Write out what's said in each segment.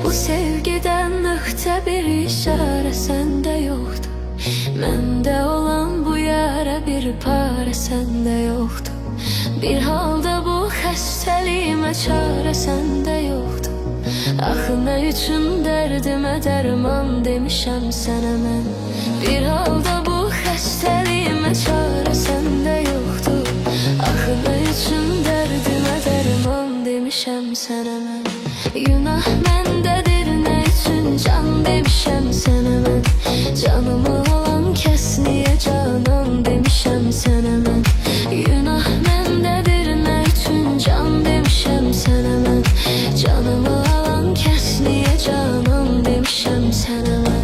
Bu sevgiden nöqtə bir işarə səndə yoxdur. Məndə olan bu yara bir parə səndə yoxdur. Bir halda bu xəstəliyimə çarə səndə yoxdur. Axı nə üçün dərdimə dərman demişəm sənə mən. Bir halda bu xəstəliyimə çarə səndə yoxdur. Axı nə üçün dərdimə dərman demişəm sənə mən. Günah məndədir, nə üçün can demişəm sənə mən. Canımı alan kəs niyə canan demişəm sənə mən. Günah məndədir, nə üçün can demişəm sənə mən. Canımı alan kəs niyə canan demişəm sənə mən.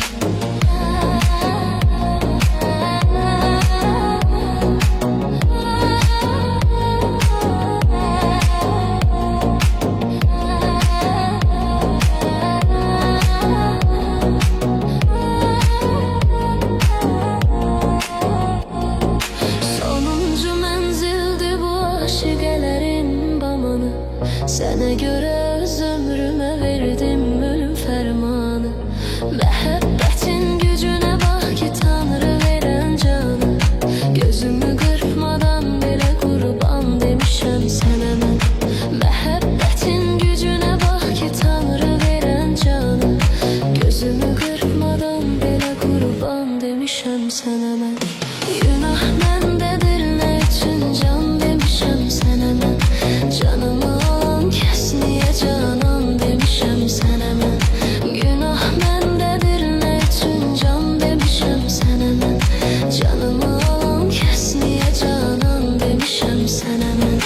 Sənə görə öz ömrümə verdim ölüm fərmanı. Məhəbbətin gücünə bax ki, Tanrı verən canı. Gözümü qırpmadan belə qurban demişəm sənə mən. Məhəbbətin gücünə bax ki, Tanrı verən canı. Gözümü qırpmadan belə qurban demişəm sənə mən. Günah məndədir, nə üçün can demişəm sənə mən. Canımı kəs niyə canan demişəm sənə mən. Günah məndədir, nə üçün can demişəm sənə mən. Canımı alan kəs niyə canan demişəm sənə mən.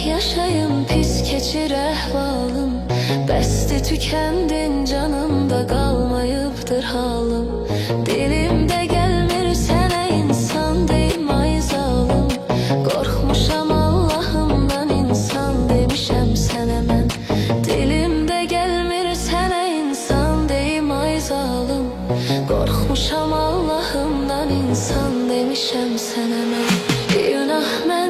Yaşayım pis keçir əhvalım. Bəsdir tükəndin canımda qalmayıbdır halım. Dilimdə gəlmir sənə insan deyim ay zalım. Qorxmuşam Allahımdan insan demişəm sənə mən. Dilimdə gəlmir sənə insan deyim ay zalım. Qorxmuşam Allahımdan insan demişəm sənə mən. Günah mən